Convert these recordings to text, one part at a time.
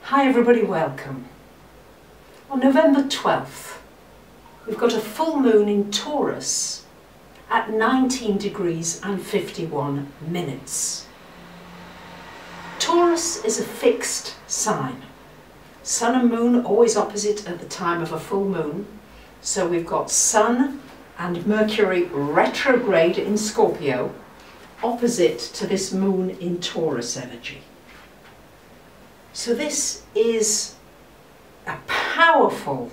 Hi everybody, welcome. On November 12th, we've got a full moon in Taurus at 19 degrees and 51 minutes. Taurus is a fixed sign. Sun and moon always opposite at the time of a full moon. So we've got Sun and Mercury retrograde in Scorpio, opposite to this moon in Taurus energy. So this is a powerful,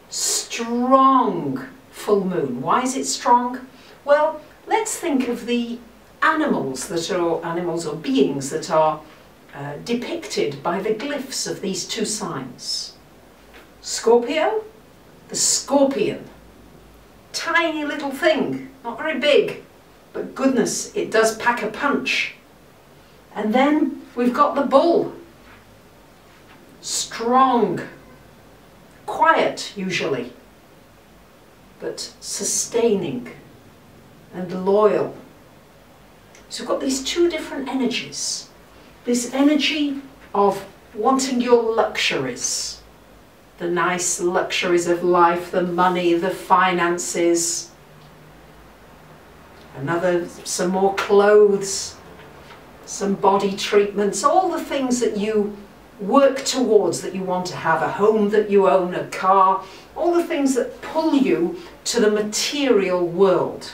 strong full moon. Why is it strong? Well, let's think of the animals or beings that are depicted by the glyphs of these two signs. Scorpio, the scorpion. Tiny little thing, not very big, but goodness, it does pack a punch. And then we've got the bull. Strong, quiet usually, but sustaining and loyal. So we've got these two different energies. This energy of wanting your luxuries, the nice luxuries of life, the money, the finances, some more clothes, some body treatments, all the things that you work towards, that you want to have, a home that you own, a car, all the things that pull you to the material world.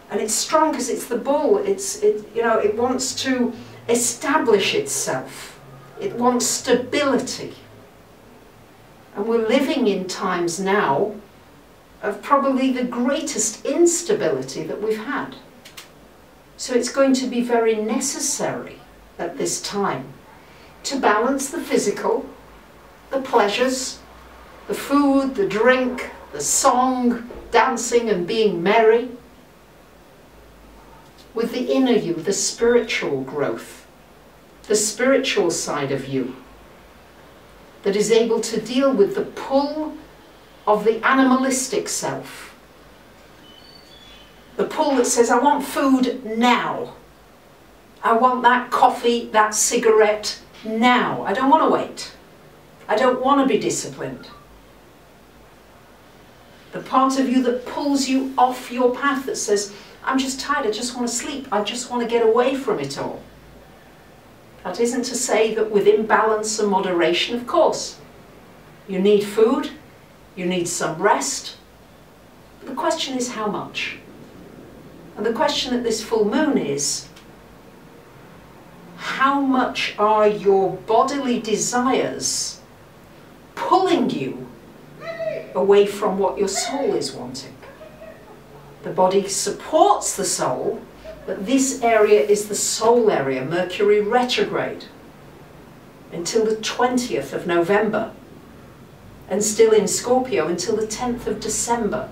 And it's strong because it's the bull. It wants to establish itself. It wants stability. And we're living in times now of probably the greatest instability that we've had. So it's going to be very necessary at this time to balance the physical, the pleasures, the food, the drink, the song, dancing and being merry, with the inner you, the spiritual growth, the spiritual side of you that is able to deal with the pull of the animalistic self. The pull that says, I want food now. I want that coffee, that cigarette now. I don't want to wait. I don't want to be disciplined. The part of you that pulls you off your path, that says, I'm just tired, I just want to sleep, I just want to get away from it all. That isn't to say that within balance and moderation, of course. You need food, you need some rest. But the question is how much? And the question at this full moon is, how much are your bodily desires pulling you away from what your soul is wanting? The body supports the soul, but this area is the soul area, Mercury retrograde, until the 20th of November, and still in Scorpio until the 10th of December.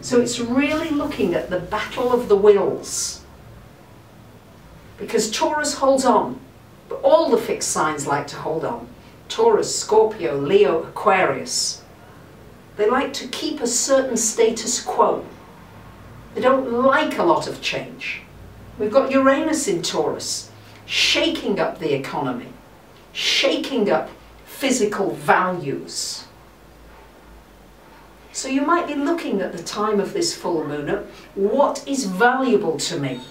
So it's really looking at the battle of the wills. Because Taurus holds on, but all the fixed signs like to hold on. Taurus, Scorpio, Leo, Aquarius. They like to keep a certain status quo. They don't like a lot of change. We've got Uranus in Taurus, shaking up the economy, shaking up physical values. So you might be looking at the time of this full moon at what is valuable to me.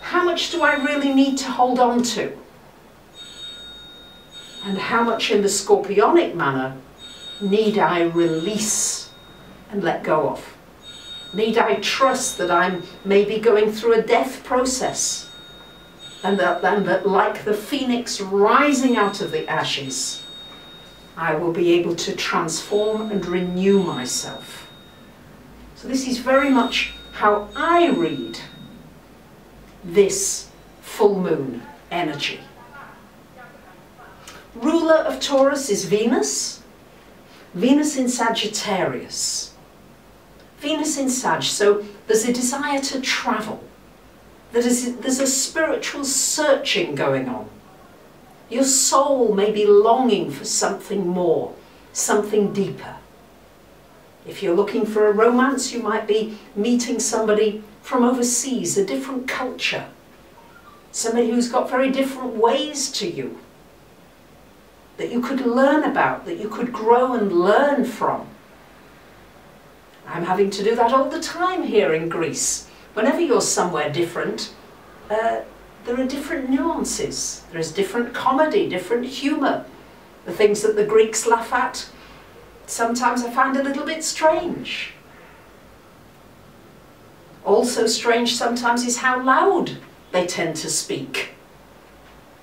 How much do I really need to hold on to? And how much in the scorpionic manner need I release and let go of? Need I trust that I'm maybe going through a death process and that like the phoenix rising out of the ashes, I will be able to transform and renew myself. So this is very much how I read this full moon energy. Ruler of Taurus is Venus. Venus in Sagittarius. Venus in Sag, so there's a desire to travel. There's a spiritual searching going on. Your soul may be longing for something more, something deeper. If you're looking for a romance, you might be meeting somebody from overseas, a different culture, somebody who's got very different ways to you, that you could learn about, that you could grow and learn from. I'm having to do that all the time here in Greece. Whenever you're somewhere different, there are different nuances. There's different comedy, different humour. The things that the Greeks laugh at, sometimes I find a little bit strange. Also strange sometimes is how loud they tend to speak.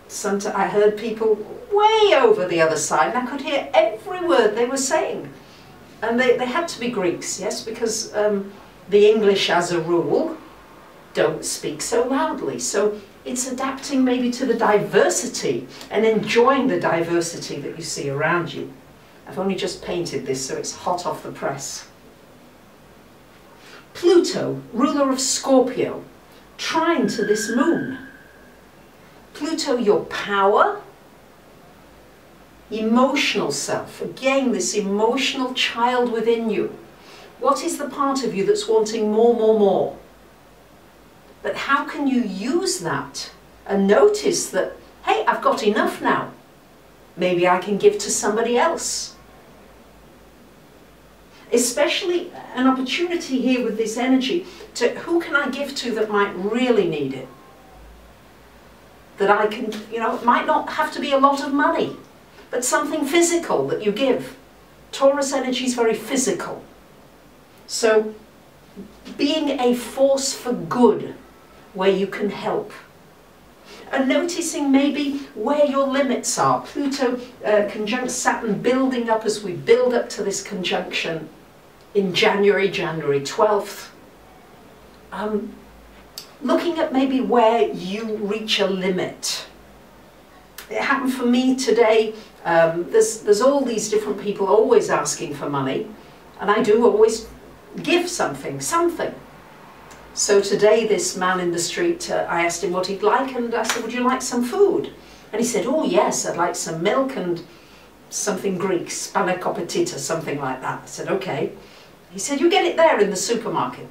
Sometimes I heard people way over the other side and I could hear every word they were saying. And they had to be Greeks, yes, because the English as a rule don't speak so loudly. So it's adapting maybe to the diversity and enjoying the diversity that you see around you. I've only just painted this, so it's hot off the press. Pluto, ruler of Scorpio, trine to this moon. Pluto, your power, emotional self. Again, this emotional child within you. What is the part of you that's wanting more, more, more? But how can you use that and notice that, hey, I've got enough now. Maybe I can give to somebody else. Especially an opportunity here with this energy to who can I give to that might really need it? That I can, you know, it might not have to be a lot of money, but something physical that you give. Taurus energy is very physical. So being a force for good where you can help. And noticing maybe where your limits are. Pluto conjunct Saturn, building up as we build up to this conjunction in January 12th. Looking at maybe where you reach a limit. It happened for me today. There's all these different people always asking for money, and I do always give something. So today this man in the street, I asked him what he'd like, and I said, would you like some food? And he said, oh yes, I'd like some milk and something Greek, spanakopetita, something like that. I said, okay. He said, you get it there in the supermarket.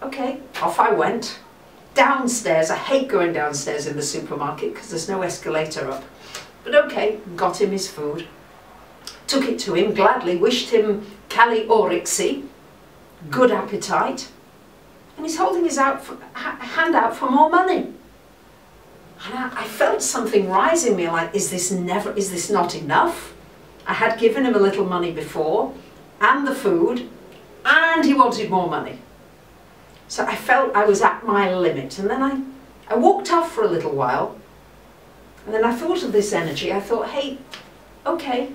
Okay, off I went. Downstairs, I hate going downstairs in the supermarket because there's no escalator up. But okay, got him his food. Took it to him, gladly wished him Kali Orixi, good appetite. And he's holding his hand out for more money. And I felt something rise in me, like, is this not enough? I had given him a little money before, and the food, and he wanted more money. So I felt I was at my limit. And then I walked off for a little while, and then I thought of this energy. I thought, hey, okay,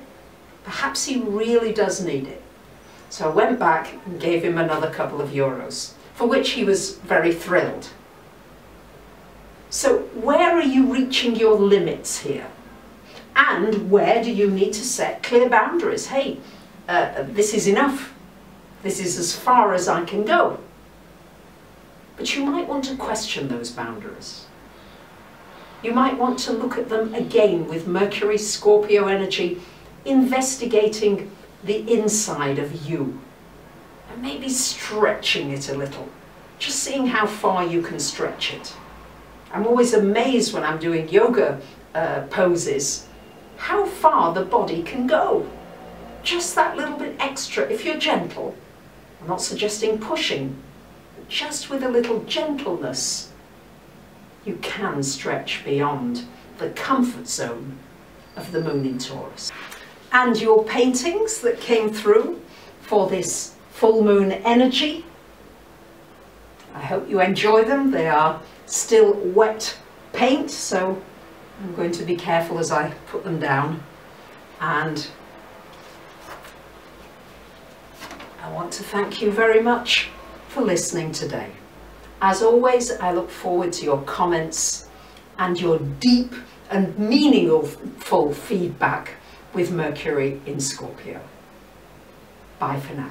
perhaps he really does need it. So I went back and gave him another couple of euros, for which he was very thrilled. So where are you reaching your limits here? And where do you need to set clear boundaries? Hey, this is enough. This is as far as I can go. But you might want to question those boundaries. You might want to look at them again with Mercury, Scorpio energy, investigating the inside of you. And maybe stretching it a little, just seeing how far you can stretch it. I'm always amazed when I'm doing yoga poses, how far the body can go. Just that little bit extra, if you're gentle. I'm not suggesting pushing, but just with a little gentleness, you can stretch beyond the comfort zone of the moon in Taurus. And your paintings that came through for this full moon energy, I hope you enjoy them. They are still wet paint, so I'm going to be careful as I put them down. And I want to thank you very much for listening today. As always, I look forward to your comments and your deep and meaningful feedback with Mercury in Scorpio. Bye for now.